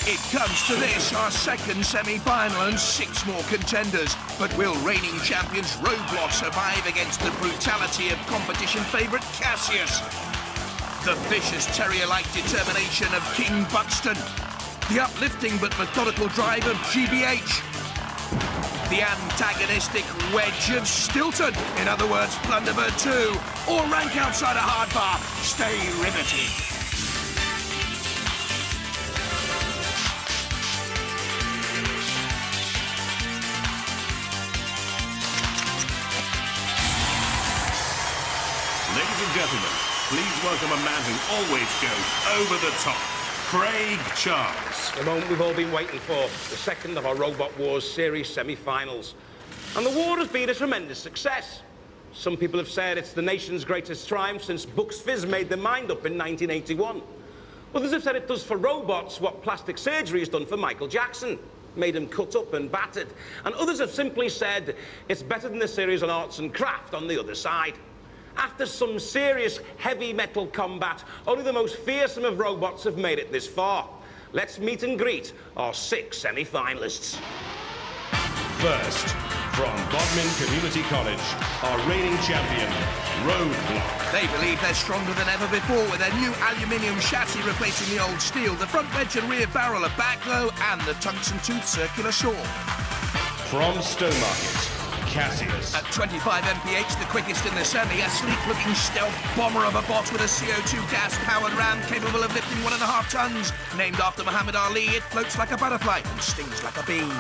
It comes to this, our second semi-final and 6 more contenders. But will reigning champions Roadblock survive against the brutality of competition favourite Cassius? The vicious terrier-like determination of King Buxton. The uplifting but methodical drive of GBH. The antagonistic wedge of Stilton, in other words, Plunderbird 2, or rank outsider Haardvark. Stay riveted. Ladies and gentlemen, please welcome a man who always goes over the top, Craig Charles. The moment we've all been waiting for, the second of our Robot Wars series semi-finals. And the war has been a tremendous success. Some people have said it's the nation's greatest triumph since Bucks Fizz made their mind up in 1981. Others have said it does for robots what plastic surgery has done for Michael Jackson, made him cut up and battered. And others have simply said it's better than the series on arts and craft on the other side. After some serious heavy metal combat, only the most fearsome of robots have made it this far. Let's meet and greet our 6 semi-finalists. First, from Bodmin Community College, our reigning champion, Roadblock. They believe they're stronger than ever before with their new aluminium chassis replacing the old steel, the front wedge and rear barrel are back though, and the tungsten tooth circular saw. From Stowmarket, Cassius. At 25 mph, the quickest in the semi, a sleek-looking stealth bomber of a bot with a CO2 gas-powered ram capable of lifting 1.5 tons. Named after Muhammad Ali, it floats like a butterfly and stings like a bee.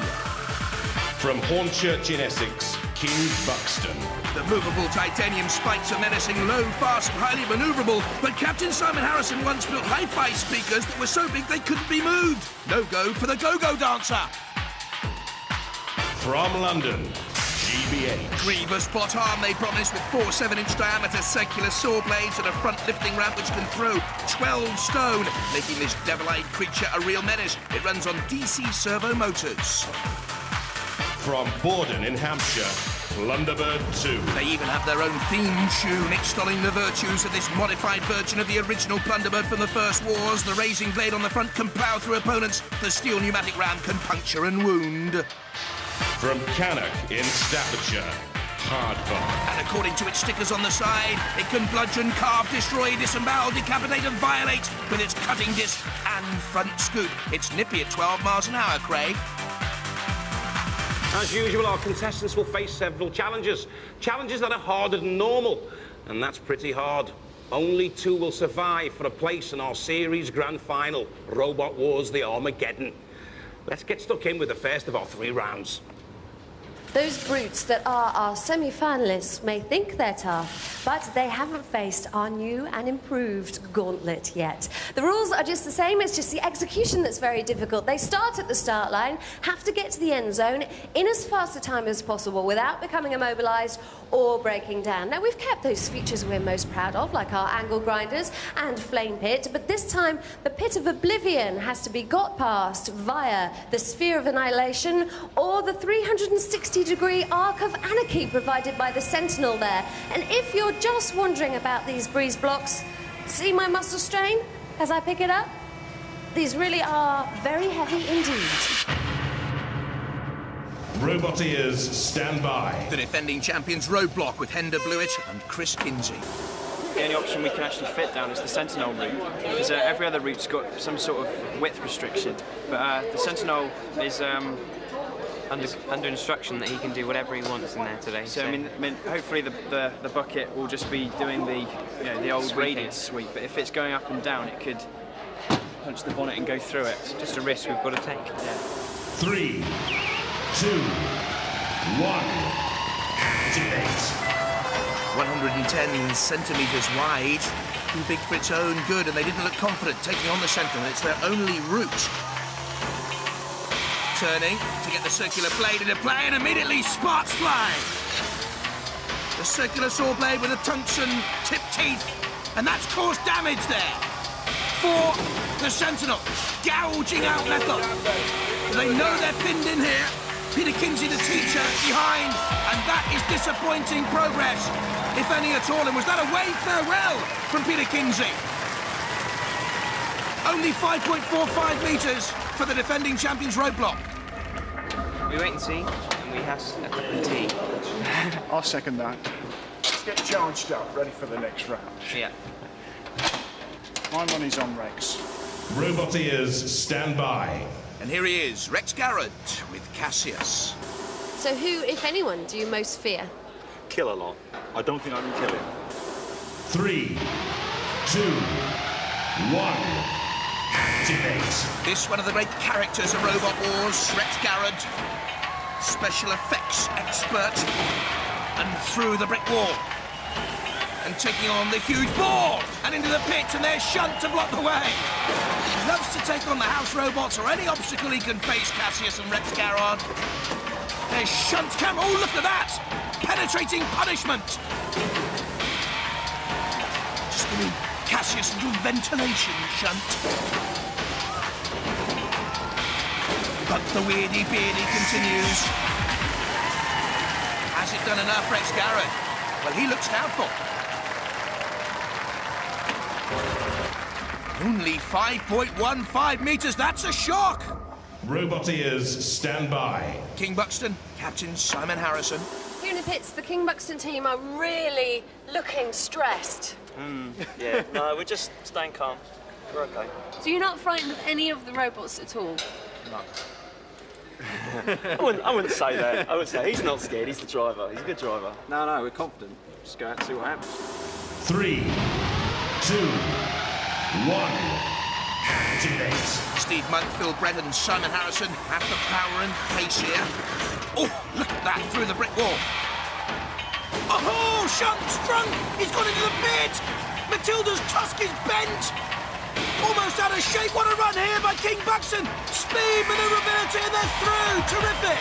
From Hornchurch in Essex, King Buxton. The movable titanium spikes are menacing, low, fast and highly manoeuvrable, but Captain Simon Harrison once built hi-fi speakers that were so big they couldn't be moved. No go for the go-go dancer. From London, GBH. Grievous bot arm, they promise, with 4 7-inch diameter circular saw blades and a front lifting ramp which can throw 12 stone, making this devil-eyed creature a real menace. It runs on DC servo motors. From Borden in Hampshire, Plunderbird 2. They even have their own theme tune, extolling the virtues of this modified version of the original Plunderbird from the First Wars. The raising blade on the front can plough through opponents. The steel pneumatic ram can puncture and wound. From Cannock in Staffordshire, Haardvark. And according to its stickers on the side, it can bludgeon, carve, destroy, disembowel, decapitate and violate with its cutting disc and front scoop. It's nippy at 12 miles an hour, Craig. As usual, our contestants will face several challenges. Challenges that are harder than normal. And that's pretty hard. Only 2 will survive for a place in our series grand final, Robot Wars the Armageddon. Let's get stuck in with the first of our 3 rounds. Those brutes that are our semi-finalists may think they're tough, but they haven't faced our new and improved gauntlet yet. The rules are just the same, it's just the execution that's very difficult. They start at the start line, have to get to the end zone in as fast a time as possible without becoming immobilised or breaking down. Now, we've kept those features we're most proud of, like our angle grinders and flame pit, but this time the pit of oblivion has to be got past via the sphere of annihilation or the 360-degree arc of anarchy provided by the sentinel there. And if you're just wondering about these breeze blocks, see my muscle strain as I pick it up? These really are very heavy indeed. Roboteers, stand by. The defending champions Roadblock with Hender Blewett and Chris Kinsey. The only option we can actually fit down is the Sentinel route, because every other route's got some sort of width restriction. But the Sentinel is under instruction that he can do whatever he wants in there today. So I mean, hopefully the bucket will just be doing the old radius sweep. But if it's going up and down, it could punch the bonnet and go through it. It's just a risk we've got to take. Yeah. 3, 2, 1, activate. 110 centimetres wide. Too big for its own good, and they didn't look confident taking on the Sentinel. It's their only route. Turning to get the circular blade into play, and immediately sparks fly. The circular saw blade with a tungsten tip teeth, and that's caused damage there for the Sentinel, gouging out metal. They know they're pinned in here. Peter Kinsey, the teacher, behind, and that is disappointing progress, if any at all. And was that a wave farewell from Peter Kinsey? Only 5.45 metres. for the defending champions Roadblock. We wait and see, and we have a cup of tea. I'll second that. Let's get charged up, ready for the next round. Yeah. My money's on Rex. Robot ears, stand by. And here he is, Rex Garrett with Cassius. So who, if anyone, do you most fear? Kill a lot. I don't think I can kill him. 3, 2, 1. Activate. This one of the great characters of Robot Wars, Rex Garrett, special effects expert, and through the brick wall. And taking on the huge ball, and into the pit, and there's Shunt to block the way. He loves to take on the house robots or any obstacle he can face, Cassius and Rex Garrett. There's Shunt cam, oh look at that! Penetrating punishment. Just give me Cassius a little ventilation, Shunt. But the weirdy beardy continues. Has it done enough, Rex Garrett? Well, he looks doubtful. Only 5.15 metres, that's a shock! Robot ears, stand by. King Buxton, Captain Simon Harrison. Here in the pits, the King Buxton team are really looking stressed. Yeah, no, we're just staying calm. We're okay. So you're not frightened of any of the robots at all? I wouldn't say that. I wouldn't say he's not scared. He's the driver. He's a good driver. No, we're confident. Just go out and see what happens. 3, 2, 1. Activate. Steve Monk, Phil Brett and Simon Harrison have the power and pace here. Oh, look at that, through the brick wall. Oh, Shunt sprung! He's gone into the pit! Matilda's tusk is bent! Almost out of shape, what a run here by King Buxton! Speed, manoeuvrability, and they're through! Terrific!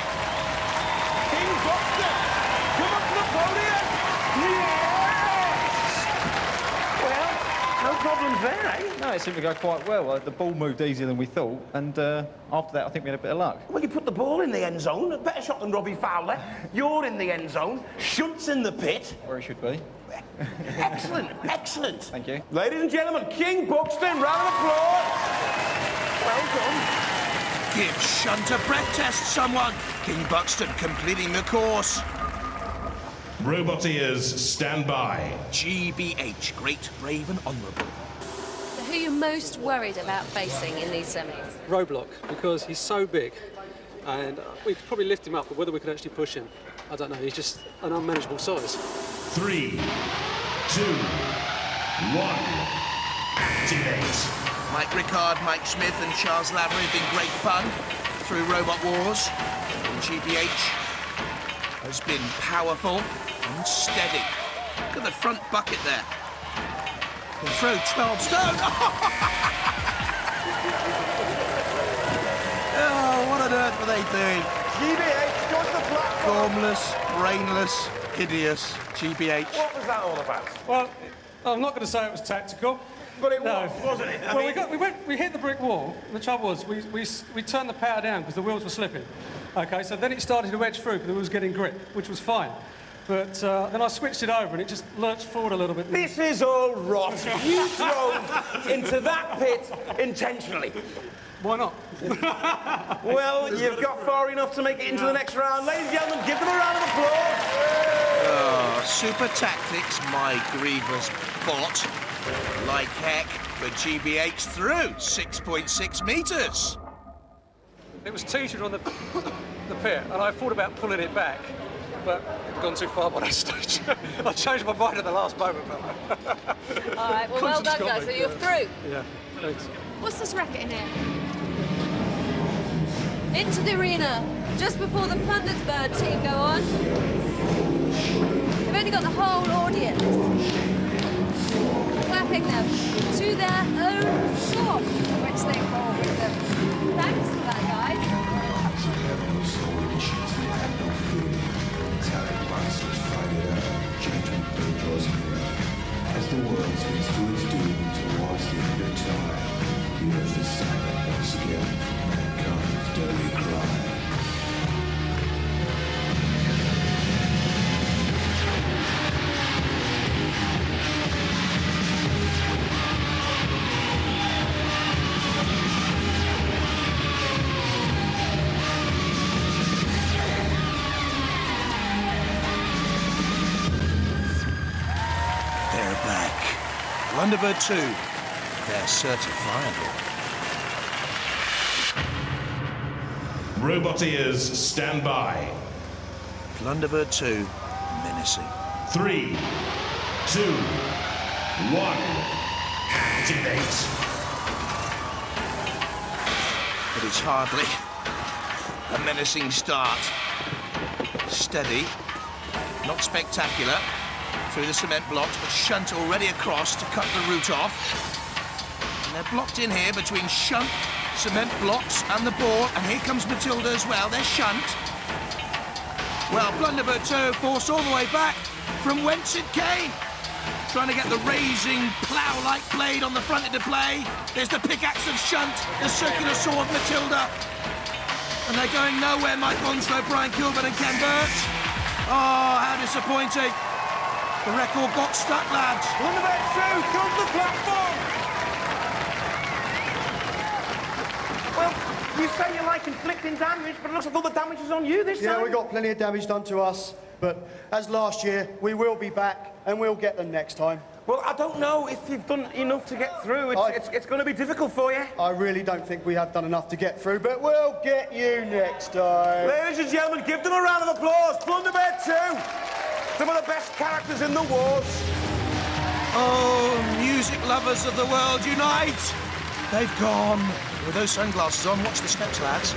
King Buxton, come up to the podium! Yes! Well, no problems there, eh? No, it seemed to go quite well. The ball moved easier than we thought, and after that, I think we had a bit of luck. Well, you put the ball in the end zone. A better shot than Robbie Fowler. You're in the end zone. Shunt's in the pit. Where he should be. Excellent, excellent. Thank you. Ladies and gentlemen, King Buxton, round of applause. Well done. Give Shunt a breath test, someone! King Buxton completing the course. Robot ears, stand by. GBH, great, brave and honourable. So who are you most worried about facing in these semis? Roadblock, because he's so big, and we could probably lift him up, but whether we could actually push him, I don't know. He's just an unmanageable size. 3, 2, 1. Activate. Mike Rickard, Mike Smith and Charles Lavery have been great fun through Robot Wars. And GBH has been powerful and steady. Look at the front bucket there. Can throw 12 stone. Oh, what on earth were they doing? GBH, go to the platform. Formless, brainless, hideous GBH. What was that all about? Well, I'm not going to say it was tactical. But it was, wasn't it? I Well, mean, we hit the brick wall. The trouble was, we turned the power down because the wheels were slipping. Okay, so then it started to edge through because it was getting grip, which was fine. But then I switched it over and it just lurched forward a little bit. This is all rot. You drove into that pit intentionally. Why not? Well, you've got far enough to make it into the next round. Ladies and gentlemen, give them a round of applause. Oh, super tactics, my grievous bot. Like heck, but GBH through 6.6 metres. It was teetered on the pit, and I thought about pulling it back, but it'd gone too far by that stage. I changed my mind at the last moment. All right, well done, guys. So you're through. Yeah, thanks. What's this racket in here? Into the arena, just before the Plunderbird team go on. They've only got the whole audience clapping them to their own song, which they call with them. Thanks for that, guys. As the world speaks to its doom towards the end of time, the earth is silent once again for mankind's deadly cry. Plunderbird 2, they're certifiable. Robot ears, stand by. Plunderbird 2, menacing. 3, 2, 1, activate. But it's hardly a menacing start. Steady, not spectacular, through the cement blocks, but Shunt already across to cut the route off. And they're blocked in here between Shunt, cement blocks and the ball, and here comes Matilda as well. There's Shunt. Well, Plunderbird 2 forced all the way back from whence it came. Trying to get the raising plough-like blade on the front into play. There's the pickaxe of Shunt, the circular sword Matilda. And they're going nowhere, Mike Onslow, Brian Kilburn and Ken Burt. Oh, how disappointing. The record got stuck, lads. Plunderbird 2 comes the platform. Well, you say you like inflicting damage, but it looks like all the damage is on you this time. Yeah, we got plenty of damage done to us, but as last year, we will be back and we'll get them next time. Well, I don't know if you've done enough to get through. It's going to be difficult for you. I really don't think we have done enough to get through, but we'll get you next time. Ladies and gentlemen, give them a round of applause. Plunderbird 2, some of the best characters in the wars. Oh, music lovers of the world, unite! They've gone. With those sunglasses on, watch the steps, lads.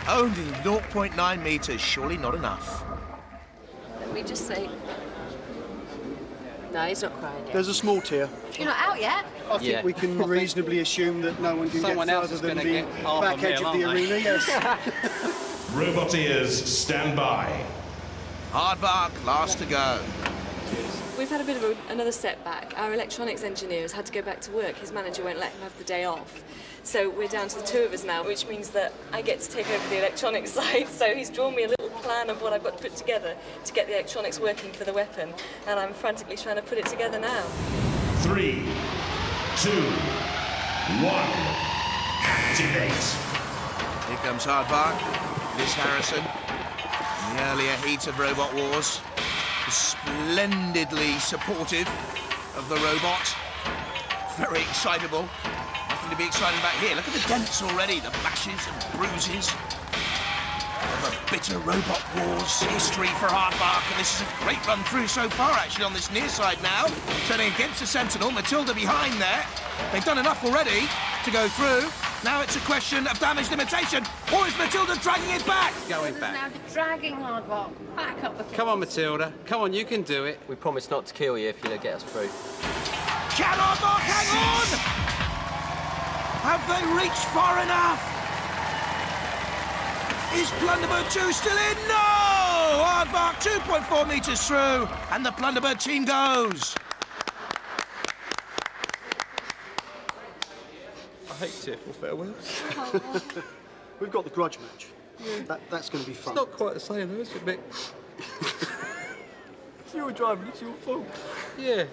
Only 0.9 metres, surely not enough. Let me just see. No, he's not crying yet. There's a small tear. You're not out yet? I think we can reasonably assume that no one can get further than the back edge of the arena, yes. Robot ears, stand by. Haardvark, last to go. We've had a bit of another setback. Our electronics engineer has had to go back to work. His manager won't let him have the day off. So we're down to the two of us now, which means that I get to take over the electronics side. So he's drawn me a little plan of what I've got to put together to get the electronics working for the weapon. And I'm frantically trying to put it together now. 3, 2, 1, activate. Here comes Haardvark, Liz Harrison. In the earlier heat of Robot Wars, splendidly supportive of the robot. Very excitable. Nothing to be excited about here. Look at the dents already, the bashes and bruises of a bitter Robot Wars history for Haardvark, and this is a great run through so far, actually, on this near side now. Turning against the Sentinel, Matilda behind there. They've done enough already to go through. Now it's a question of damage limitation, or is Matilda dragging it back? Going back. Now dragging Haardvark back up the cliff. Come on, Matilda. Come on, you can do it. We promise not to kill you if you get us through. Can Haardvark hang on? Have they reached far enough? Is Plunderbird 2 still in? No! Haardvark 2.4 metres through, and the Plunderbird team goes. I hate tearful farewells. We've got the grudge match. Yeah. That's going to be fun. It's not quite the same, though, is it, Mick? It's your driving, it's your fault. Yeah.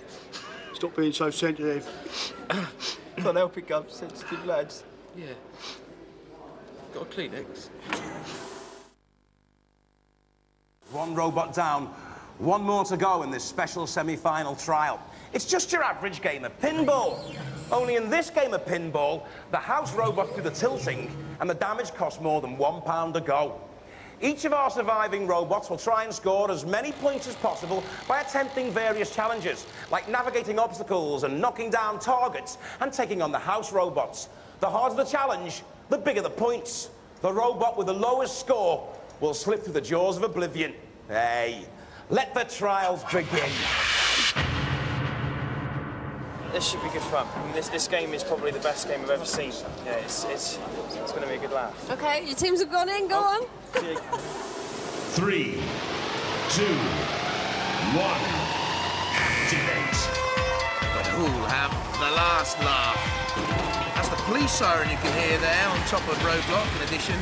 Stop being so sensitive. Can't help it, Gov. Sensitive lads. Yeah. Got a Kleenex? One robot down, one more to go in this special semi-final trial. It's just your average game of pinball. Only in this game of pinball, the house robots do the tilting and the damage costs more than £1 a go. Each of our surviving robots will try and score as many points as possible by attempting various challenges, like navigating obstacles and knocking down targets and taking on the house robots. The harder the challenge, the bigger the points. The robot with the lowest score will slip through the jaws of oblivion. Hey, let the trials begin. This should be good fun. I mean, this game is probably the best game I've ever seen. Yeah, it's going to be a good laugh. OK, your teams have gone in. Go on. 3, 2, 1, activate. But who'll have the last laugh? That's the police siren you can hear there on top of Roadblock, in addition.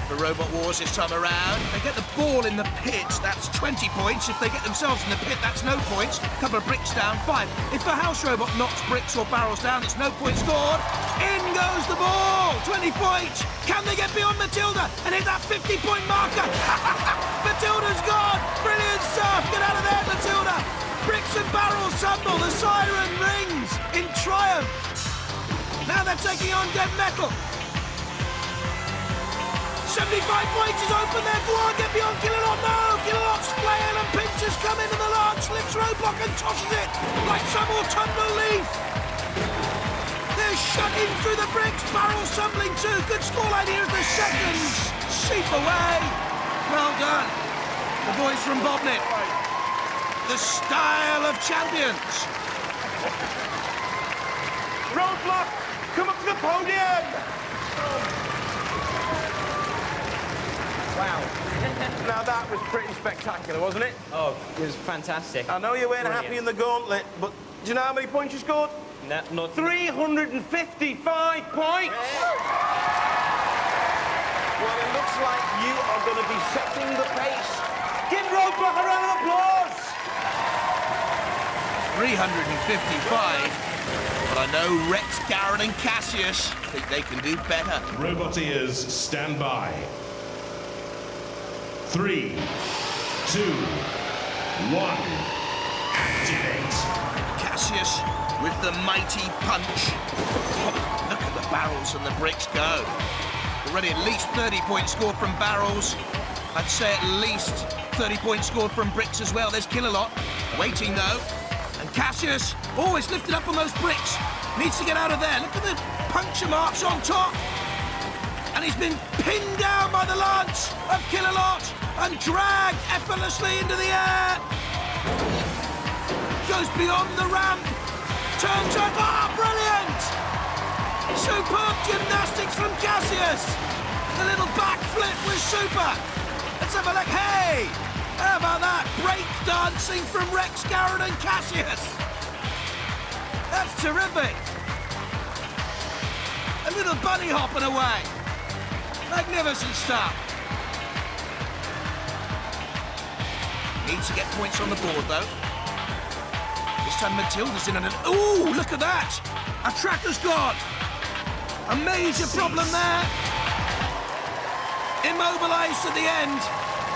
For Robot Wars this time around. If they get the ball in the pit, that's 20 points. If they get themselves in the pit, that's no points. A couple of bricks down, 5. If the house robot knocks bricks or barrels down, it's no point scored. In goes the ball! 20 points! Can they get beyond Matilda and hit that 50-point marker? Matilda's gone! Brilliant stuff! Get out of there, Matilda! Bricks and barrels tumble, the siren in triumph. Now they're taking on Dead Metal. 75 points is open there. Go on, get beyond Killalot. No, Killalot's flail and pinches come into the launch. Slips Roadblock and tosses it like some autumnal leaf. They're shut in through the bricks. Barrels tumbling too. Good scoreline here as the seconds seep away. Well done. The boys from Bobnett. The style of champions. Roadblock, come up to the podium. Wow. Now that was pretty spectacular, wasn't it? Oh, it was fantastic. I know you weren't Brilliant. happy in the gauntlet, but do you know how many points you scored? No, not 355 points! Well, it looks like you are going to be setting the pace. Give Roadblock a round of applause! 355. But I know Rex, Garrett and Cassius think they can do better. Roboteers, stand by. 3, 2, 1, activate. Cassius with the mighty punch. Look at the barrels and the bricks go. Already at least 30 points scored from barrels. I'd say at least 30 points scored from bricks as well. There's Killalot waiting though. And Cassius always lifted up on those bricks. Needs to get out of there. Look at the puncture marks on top. And he's been pinned down by the lance of Killalot and dragged effortlessly into the air. Goes beyond the ramp. Turns up. Ah, brilliant! Superb gymnastics from Cassius. The little backflip was super. Let's have a look. Hey! How about that? Break dancing from Rex, Garrett and Cassius. That's terrific. A little bunny hopping away. Magnificent stuff. Needs to get points on the board, though. This time Matilda's in and... Ooh, look at that! Our tracker's gone. A major problem there. Immobilised at the end.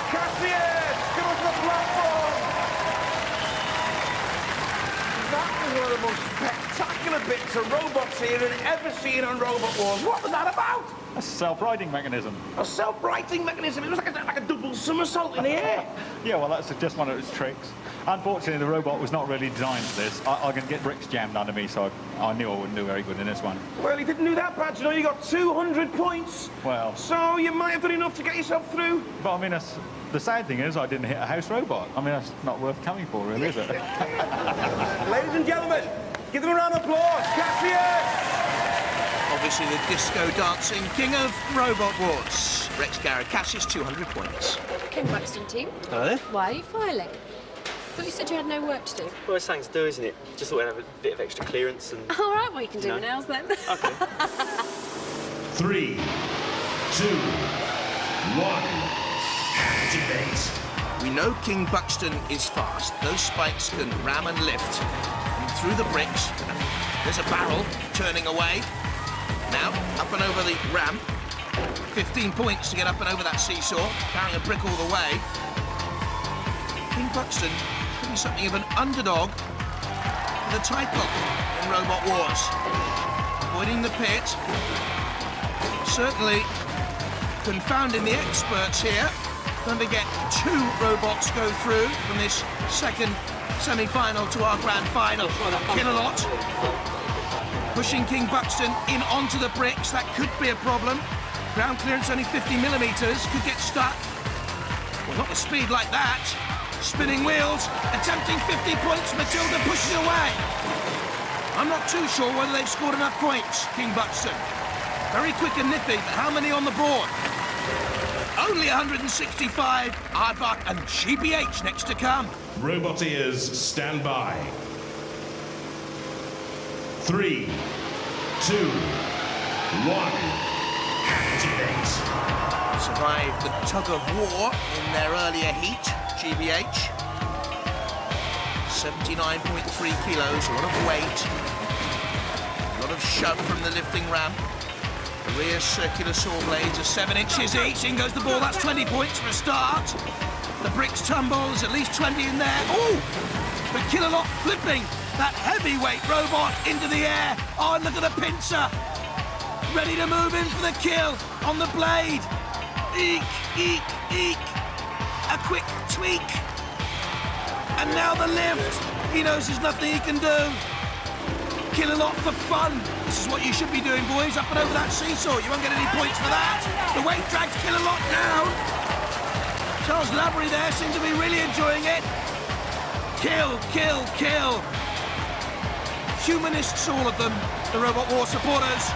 Cassius, come onto the platform. That was one of the most spectacular bits of robots here had ever seen on Robot Wars. What was that about? A self-righting mechanism. A self-righting mechanism. It was like a double somersault in the air. Yeah, well, that's just one of its tricks. Unfortunately, the robot was not really designed for this. I'm going to get bricks jammed under me, so I knew I wouldn't do very good in this one. Well, he didn't do that bad. You know, you got 200 points. Well... So you might have done enough to get yourself through. But, I mean, the sad thing is I didn't hit a house robot. I mean, that's not worth coming for, really, is it? Ladies and gentlemen, give them a round of applause. Cassius! Obviously the disco dancing king of Robot Wars. Rex, Garrett, Cassius, 200 points. King Buxton team. Hello there. Why are you filing? Thought you said you had no work to do. Well, it's something to do, isn't it? Just thought I'd have a bit of extra clearance and... All right, well, you can do my nails then. Okay. 3, 2, 1, activate. We know King Buxton is fast. Those spikes can ram and lift. And through the bricks, there's a barrel turning away. Now, up and over the ramp. 15 points to get up and over that seesaw, carrying a brick all the way. King Buxton could be something of an underdog for the title in Robot Wars. Avoiding the pit. Certainly confounding the experts here. Don't forget, 2 robots go through from this second semi-final to our grand final. Killalot pushing King Buxton in onto the bricks. That could be a problem. Ground clearance only 50 millimetres. Could get stuck. Well, not with speed like that. Spinning wheels, attempting 50 points. Matilda pushes away. I'm not too sure whether they've scored enough points, King Buxton. Very quick and nippy, but how many on the board? Only 165. Haardvark and GBH next to come. Roboteers, stand by. 3, 2, 1, activate. Survived the tug of war in their earlier heat, GBH. 79.3 kilos, a lot of weight. A lot of shove from the lifting ramp. The rear circular saw blades are 7 inches each. In goes the ball, that's 20 points for a start. The bricks tumble, there's at least 20 in there. Oh! But Killalot flipping That heavyweight robot into the air. Oh, and look at the pincer. Ready to move in for the kill on the blade. Eek, eek, eek. A quick tweak. And now the lift. He knows there's nothing he can do. Kill a lot for fun. This is what you should be doing, boys. Up and over that seesaw. You won't get any points for that. The weight drags Kill a Lot down. Charles Lavery there seems to be really enjoying it. Kill, kill, kill. Humanists, all of them. The Robot War supporters.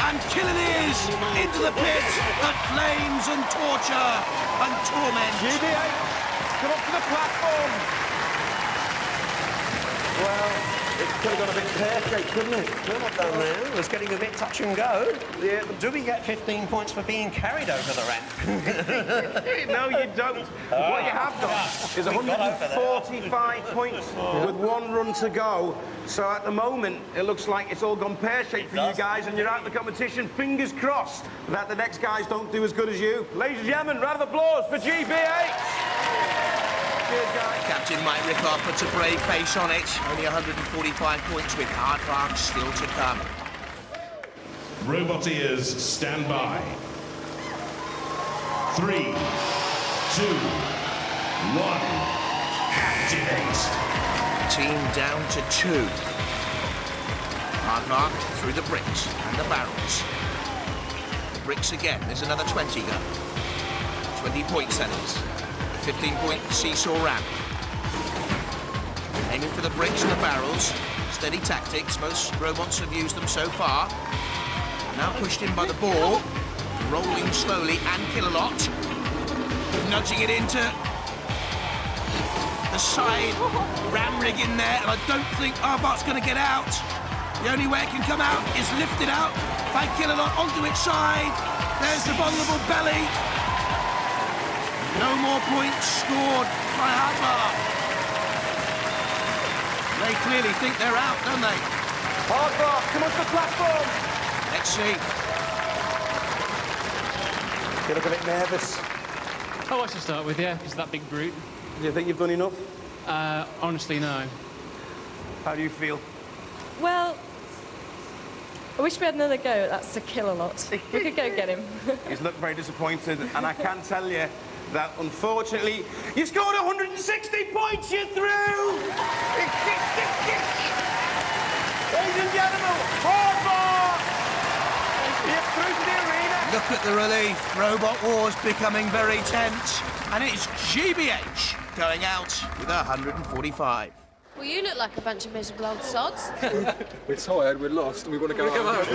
And kill it is. Into the pit of flames and torture and torment. GBA, come up to the platform. Well, it could have got a bit pear-shaped, couldn't it? We're not down there. It was getting a bit touch and go. Yeah. Do we get 15 points for being carried over the ramp? No, you don't. What you have done is 145 points with 1 run to go. So at the moment, it looks like it's all gone pear-shaped for you guys, and you're out of the competition. Fingers crossed that the next guys don't do as good as you. Ladies and gentlemen, round of applause for GB8. Captain Mike Rickard puts a brave face on it. Only 145 points with Haardvark still to come. Roboteers, stand by. 3, 2, 1, activate. Team down to 2. Haardvark through the bricks and the barrels. The bricks again. There's another 20 go. 20 points that is. 15-point seesaw ramp. Aiming for the bricks and the barrels. Steady tactics. Most robots have used them so far. Now pushed in by the ball. Rolling slowly and Kill a Lot. Nudging it into the side. Ram rig in there. And I don't think Haardvark's going to get out. The only way it can come out is lifted out by Kill a Lot onto its side. There's the vulnerable belly. No more points scored by Haardvark. They clearly think they're out, don't they? Haardvark, come on to the platform. Let's see. You look a bit nervous. Oh, I should start with, yeah, because that big brute. Do you think you've done enough? Honestly, no. How do you feel? Well, I wish we had another go at that to Kill a Lot. We could go get him. He's looked very disappointed, and I can tell you that, unfortunately, you scored 160 points, you're through! Ladies and gentlemen, Haardvark! You're through to the arena! Look at the relief. Robot War's becoming very tense. And it's GBH going out with 145. Well, you look like a bunch of miserable old sods. We're tired, we're lost, and we want to go home.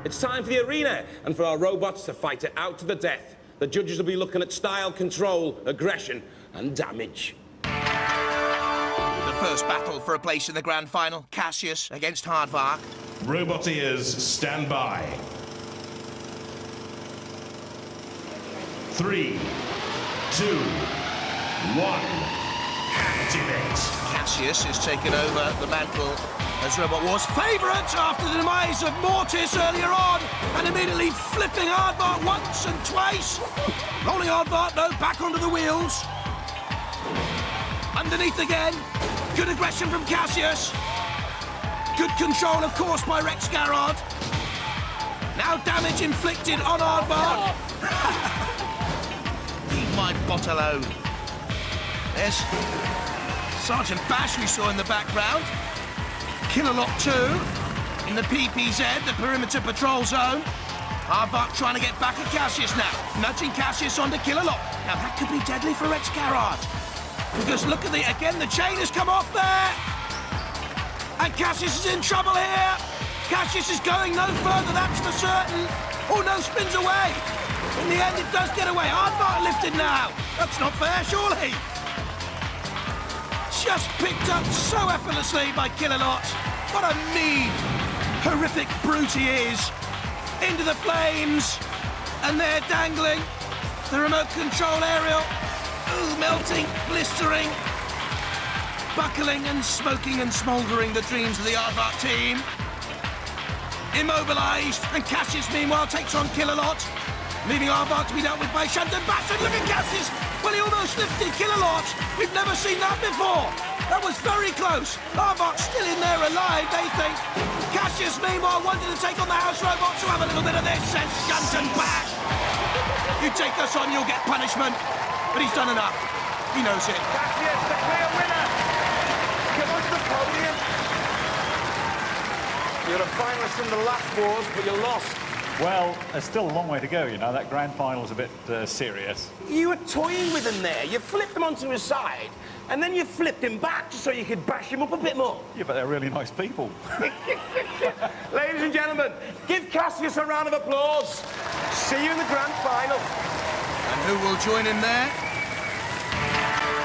It's time for the arena and for our robots to fight it out to the death. The judges will be looking at style, control, aggression, and damage. The first battle for a place in the grand final, Cassius against Haardvark. Roboteers, stand by. 3, 2, 1, activate. Cassius has taken over the mantle as Robot War's favourite after the demise of Mortis earlier on, and immediately flipping Haardvark once and twice. Rolling Haardvark, though, back onto the wheels. Underneath again. Good aggression from Cassius. Good control, of course, by Rex Garrard. Now damage inflicted on Haardvark. Leave my bot alone. There's Sergeant Bash we saw in the background. Kill a Lot 2 in the PPZ, the perimeter patrol zone. Haardvark trying to get back at Cassius now, nudging Cassius onto Kill a Lot. Now that could be deadly for Rex Garrard, because look at again, the chain has come off there. And Cassius is in trouble here. Cassius is going no further, that's for certain. Oh no, spins away. In the end, it does get away. Haardvark lifted now. That's not fair, surely. Just picked up so effortlessly by Kill a Lot. What a mean, horrific brute he is. Into the flames. And they're dangling. The remote control aerial. Ooh, melting, blistering. Buckling and smoking and smouldering the dreams of the Haardvark team. Immobilised. And Cassius, meanwhile, takes on Kill a Lot, leaving Haardvark to be dealt with by Shanton Bassett. Look at Cassius Well, he almost lifted Killalot. We've never seen that before. That was very close. Haardvark's still in there alive, they think. Cassius, meanwhile, wanted to take on the house robot to have a little bit of this, says shunt and bash. You take us on, you'll get punishment. But he's done enough. He knows it. Cassius, the clear winner. Come on to the podium. You're a finalist in the last wars, but you lost. Well, there's still a long way to go, you know. That grand final's a bit serious. You were toying with him there. You flipped him onto his side, and then you flipped him back just so you could bash him up a bit more. Yeah, but they're really nice people. Ladies and gentlemen, give Cassius a round of applause. See you in the grand final. And who will join him there?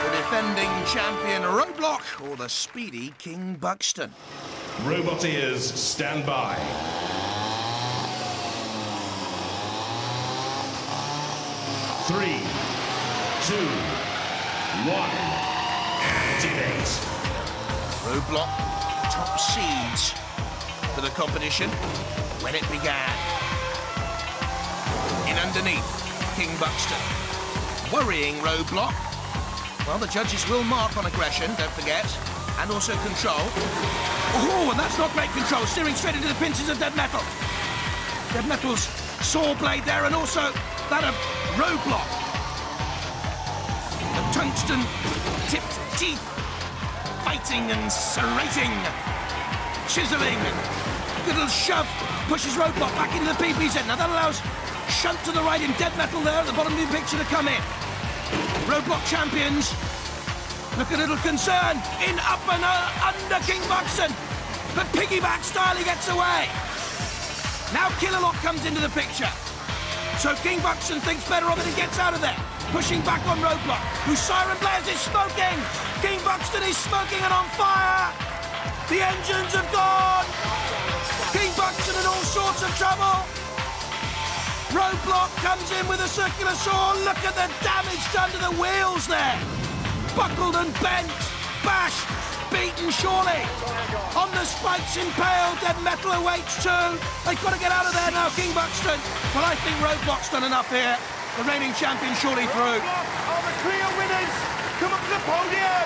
The defending champion Roadblock or the speedy King Buxton? Roboteers, stand by. Three, 2, 1. Activate. Roadblock, top seeds for the competition when it began. In underneath, King Buxton. Worrying Roadblock. Well, the judges will mark on aggression, don't forget, and also control. Oh, and that's not great control, steering straight into the pincers of Dead Metal. Dead Metal's saw blade there, and also that of Roadblock. The tungsten-tipped teeth, fighting and serrating, chiseling. Good little shove pushes Roadblock back into the PPZ. Now that allows Shunt to the right in Dead Metal there at the bottom of the picture to come in. Roadblock champions look a little concerned. In, up and under King Buxton. But piggyback style, he gets away. Now Killalot comes into the picture. So King Buxton thinks better of it and gets out of there. Pushing back on Roadblock, whose siren blares is smoking. King Buxton is smoking and on fire. The engines have gone. King Buxton in all sorts of trouble. Roadblock comes in with a circular saw. Look at the damage done to the wheels there. Buckled and bent. Bashed. Beaten surely. On the spikes impaled. Dead Metal awaits too. They've got to get out of there now, King Buxton. Well, I think Roadblock's done enough here. The reigning champion surely through. Roadblock are the clear winners. Come up to the podium.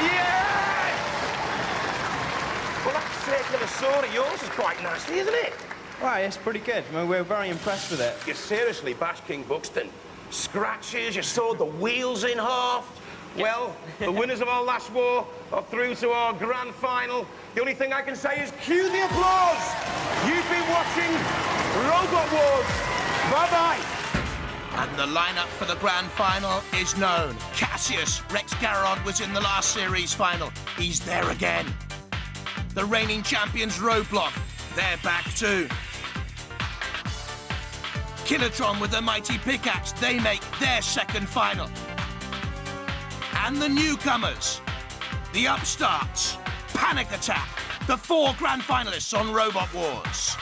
Yes! Well, that circular saw of yours is quite nasty, isn't it? Right, it's pretty good. I mean, we're very impressed with it. You seriously bashed King Buxton. Scratches, you sawed the wheels in half. Well, the winners of our last war are through to our grand final. The only thing I can say is cue the applause. You've been watching Robot Wars. Bye-bye. And the lineup for the grand final is known. Cassius, Rex Garrod was in the last series final. He's there again. The reigning champions Roadblock, they're back too. Killatron with the mighty pickaxe, they make their second final. And the newcomers, the upstarts, Panic Attack, the 4 grand finalists on Robot Wars.